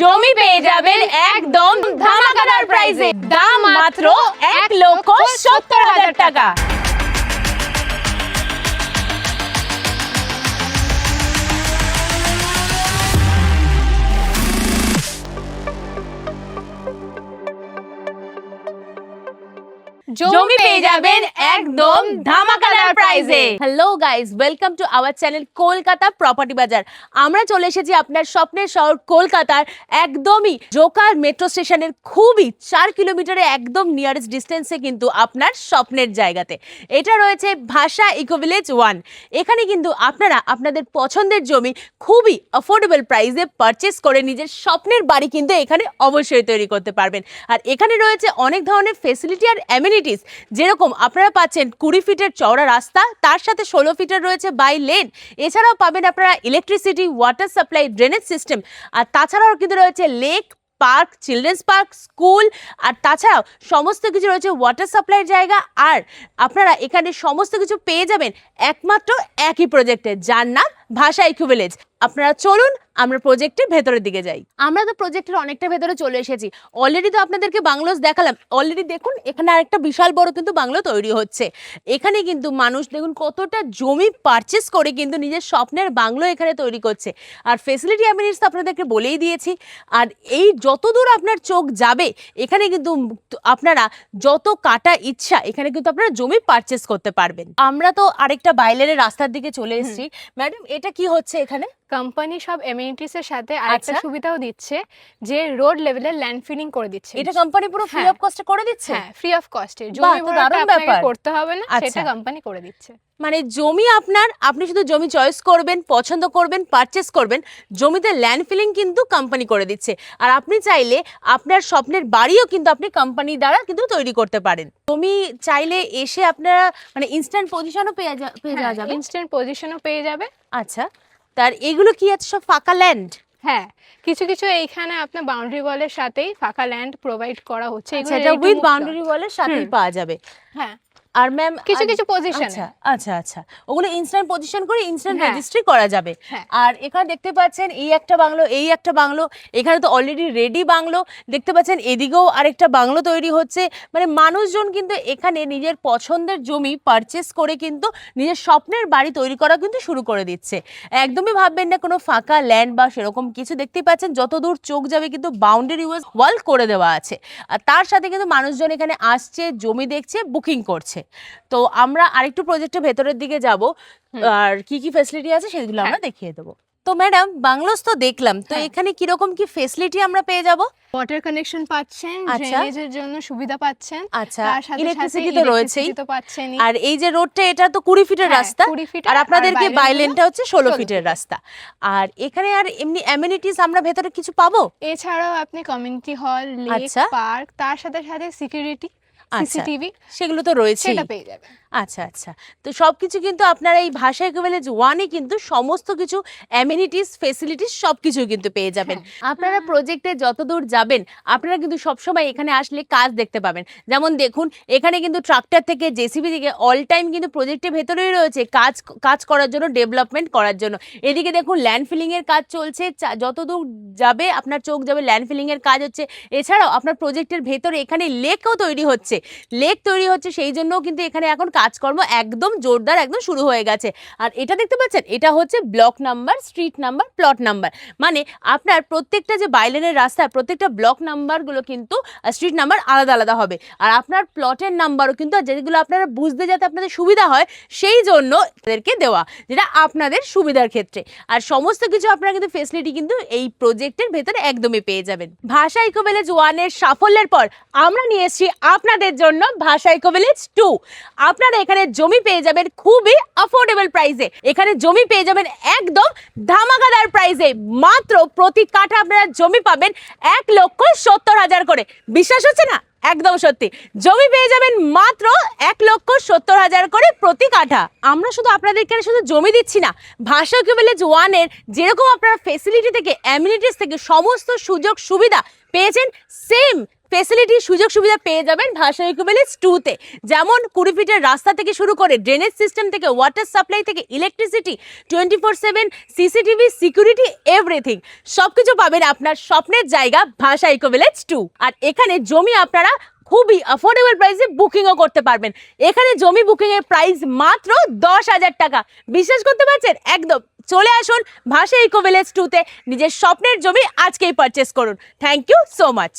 জমি পেয়ে যাবেন একদম ধামাকাদার প্রাইসে, দাম মাত্র 1,70,000 টাকা। জমি পেয়ে যাবেন একদম ধামাকাদার প্রাইসে। Hello guys, welcome to our channel Kolkata property বাজার। আমরা চলে এসেছি আপনার স্বপ্নের শহর কলকাতার একদমই জোকার মেট্রো স্টেশনের খুবই 4 কিলোমিটারে একদম নিয়ারেস্ট ডিস্টেন্সে কিন্তু আপনার স্বপ্নের জায়গাতে। এটা রয়েছে ভাষা ইকো ভিলেজ 1। এখানে কিন্তু আপনারা আপনাদের পছন্দের জমি খুবই অ্যাফোর্ডেবল প্রাইসে পারচেস করে নিজের স্বপ্নের বাড়ি কিন্তু এখানে অবশ্যই তৈরি করতে পারবেন। আর এখানে রয়েছে অনেক ধরনের ফেসিলিটি আর অ্যামিনিটিস, যেরকম আপনারা পাচ্ছেন 20 ফিটের চওড়া রাস্তা, তার সাথে 16 ফিটের রয়েছে বাই লেন। এছাড়াও পাবেন আপনারা electricity, water supply, drainage system. আর তাছাড়াও কিন্তু রয়েছে lake, park, children's park, school, আর তাছাড়াও সমস্ত কিছু রয়েছে ওয়াটার সাপ্লাইয়ের জায়গা। আর আপনারা এখানে সমস্ত কিছু পেয়ে যাবেন একমাত্র একই প্রজেক্টে, যার নাম ভাষা ইকো ভিলেজ। আপনারা চলুন আমরা প্রজেক্টের ভেতরের দিকে যাই। আমরা তো প্রজেক্টের অনেকটা ভেতরে চলে এসেছি। অলরেডি তো আপনাদেরকে বাংলোস দেখালাম। অলরেডি দেখুন এখানে আরেকটা বিশাল বড় কিন্তু বাংলো তৈরি হচ্ছে। এখানে কিন্তু মানুষ দেখুন কতটা জমি পারচেস করে কিন্তু নিজের স্বপ্নের বাংলো এখানে তৈরি করছে। আর ফেসিলিটি অ্যামিনিটিস আপনাদেরকে বলেই দিয়েছি। আর এই যতদূর আপনার চোখ যাবে এখানে কিন্তু আপনারা যত কাটা ইচ্ছা এখানে কিন্তু আপনারা জমি পারচেস করতে পারবেন। আমরা তো আরেকটা বাইলেনের রাস্তার দিকে চলে এসেছি। ম্যাডাম, এটা কি হচ্ছে এখানে? কোম্পানি সব এমএনিটিস এর সাথে আরেকটা সুবিধাও দিচ্ছে, যে রোড লেভেলে ল্যান্ড ফিলিং করে দিচ্ছে। এটা কোম্পানি পুরো ফ্রি অফ কস্টে করে দিচ্ছে? হ্যাঁ, ফ্রি অফ কস্টে। জমি ভাড়াটা আপনাকে করতে হবে না, সেটা কোম্পানি করে দিচ্ছে। মানে জমি আপনি শুধু জমি চয়েস করবেন, পছন্দ করবেন, পারচেস করবেন, জমিতে ল্যান্ড ফিলিং কিন্তু কোম্পানি করে দিচ্ছে। আর আপনি চাইলে আপনার স্বপ্নের বাড়িও কিন্তু আপনি কোম্পানি দ্বারা কিন্তু তৈরি করতে পারেন। জমি চাইলে এসে আপনারা মানে ইনস্ট্যান্ট পজিশনও পেয়ে যাওয়া যাবে। ইনস্ট্যান্ট পজিশনও পেয়ে যাবে। আচ্ছা, তার এগুলো কি আছে সব ফাঁকা ল্যান্ড? হ্যাঁ, কিছু কিছু এইখানে আপনার বাউন্ডারি ওয়ালের সাথেই ফাঁকা ল্যান্ড প্রোভাইড করা হচ্ছে। এটা উইথ বাউন্ডারি ওয়ালের সাথেই পাওয়া যাবে। হ্যাঁ, আর ম্যাম কিছু কিছু পজিশন। আচ্ছা, ওগুলো ইনস্ট্যান্ট পজিশন করে ইনস্ট্যান্ট রেজিস্ট্রি করা যাবে। আর এখানে দেখতে পাচ্ছেন এই একটা বাংলো, এখানে তো অলরেডি রেডি বাংলো দেখতে পাচ্ছেন। এদিকেও আরেকটা বাংলো তৈরি হচ্ছে। মানে মানুষজন কিন্তু এখানে নিজের পছন্দের জমি পারচেস করে কিন্তু নিজের স্বপ্নের বাড়ি তৈরি করা কিন্তু শুরু করে দিচ্ছে। একদমই ভাববেন না কোনো ফাঁকা ল্যান্ড বা সেরকম কিছু। দেখতেই পাচ্ছেন যতদূর চোখ যাবে কিন্তু বাউন্ডারি ওয়াল করে দেওয়া আছে। আর তার সাথে কিন্তু মানুষজন এখানে আসছে, জমি দেখছে, বুকিং করছে। তো আমরা আরেকটু প্রজেক্টের ভেতরের দিকে যাব, আর কি কি ফ্যাসিলিটি আছে সেগুলো আমরা দেখিয়ে দেবো। তো ম্যাডাম, বাংলোস তো দেখলাম, তো এখানে কিরকম কি ফ্যাসিলিটি আমরা পেয়ে যাব? ওয়াটার কানেকশন পাচ্ছেন, ড্রেনেজের জন্য সুবিধা পাচ্ছেন। আচ্ছা, তার সাথে ইলেকট্রিসিটি তো রয়েছেই। তো পাচ্ছেন। আর এই যে রোডটা, এটা তো 20 ফিটের রাস্তা, আর আপনাদেরকে বাইলেনটা হচ্ছে 16 ফিটের রাস্তা। আর এখানে আর এমনি অ্যামিনিটিস আমরা ভেতরে কিছু পাবো? এছাড়াও আপনি কমিউনিটি হল, লেক, পার্ক, তার সাথে সাথে সিকিউরিটি, সিসিটিভি, সেগুলো তো রয়েছে, সেটা পেয়ে যাবেন। আচ্ছা, তো সবকিছু কিন্তু আপনারা এই ভাষা ইকো ভিলেজ 1-এ কিন্তু সমস্ত কিছু অ্যামিনিটিস, ফেসিলিটিস সবকিছু কিন্তু পেয়ে যাবেন। আপনারা প্রজেক্টে যতদূর যাবেন আপনারা কিন্তু সবসময় এখানে আসলে কাজ দেখতে পাবেন। যেমন দেখুন এখানে কিন্তু ট্রাক্টর থেকে, জেসিবি থেকে অল টাইম কিন্তু প্রজেক্টের ভেতরেই রয়েছে কাজ করার জন্য, ডেভেলপমেন্ট করার জন্য। এদিকে দেখুন ল্যান্ড ফিলিং এর কাজ চলছে, যতদূর যাবে আপনার চোখ যাবে ল্যান্ড ফিলিং এর কাজ হচ্ছে। এছাড়াও আপনার প্রজেক্টের ভেতরে এখানে লেকও তৈরি হচ্ছে, সেই জন্যও কিন্তু এখানে এখন কাজকর্ম একদম জোরদার একদম শুরু হয়ে গেছে। আর এটা দেখতে পাচ্ছেন, এটা হচ্ছে block number, street number, plot number. মানে আপনার প্রত্যেকটা যে বাইলেনের রাস্তা, প্রত্যেকটা ব্লক নাম্বারগুলো কিন্তু স্ট্রিট নাম্বার আলাদা আলাদা হবে। আর আপনার প্লটের নাম্বারও কিন্তু, যেগুলো আপনারা বুঝতে যাতে আপনাদের সুবিধা হয় সেই জন্য তাদেরকে দেওয়া, যেটা আপনাদের সুবিধার ক্ষেত্রে। আর সমস্ত কিছু আপনারা কিন্তু ফেসিলিটি কিন্তু এই প্রজেক্টের ভেতরে একদমই পেয়ে যাবেন। ভাষা ইকো ভিলেজ 1-এর সাফল্যের পর আমরা নিয়ে এসেছি আপনাদের জন্য ভাষা ইকো ভিলেজ 2। আপনারা এখানে জমি পেয়ে যাবেন খুবই অ্যাফোর্ডেবল প্রাইসে। এখানে জমি পেয়ে যাবেন একদম ধামাকাদার প্রাইসে। মাত্র প্রতি কাঠা আপনারা জমি পাবেন 1,70,000 করে। বিশ্বাস হচ্ছে না? একদম সত্যি, জমি পেয়ে যাবেন মাত্র 1,70,000 করে প্রতি কাঠা। আমরা শুধু আপনাদেরকে শুধু জমি দিচ্ছি না, ভাষা ভিলেজ 1-এর যেরকম আপনারা ফেসিলিটি থেকে অ্যামিনিটিস থেকে সমস্ত সুযোগ সুবিধা পেয়েছেন, সেম ফেসিলিটি সুযোগ সুবিধা পেয়ে যাবেন ভাষা ভিলেজ 2-তে। যেমন 20 ফিটের রাস্তা থেকে শুরু করে ড্রেনেজ সিস্টেম থেকে ওয়াটার সাপ্লাই থেকে ইলেকট্রিসিটি, 24/7 সিসিটিভি, সিকিউরিটি, এভরিথিং সবকিছু পাবেন আপনার স্বপ্নের জায়গা ভাষা ভিলেজ 2। আর এখানে জমি আপনারা খুবই অ্যাফোর্ডেবল প্রাইসে বুকিংও করতে পারবেন। এখানে জমি বুকিং এর প্রাইস মাত্র 10,000 টাকা। বিশ্বাস করতে পারছেন? একদম চলে আসুন ভাষা ভিলেজ 2-তে, নিজের স্বপ্নের জমি আজকেই পারচেস করুন। Thank you so much.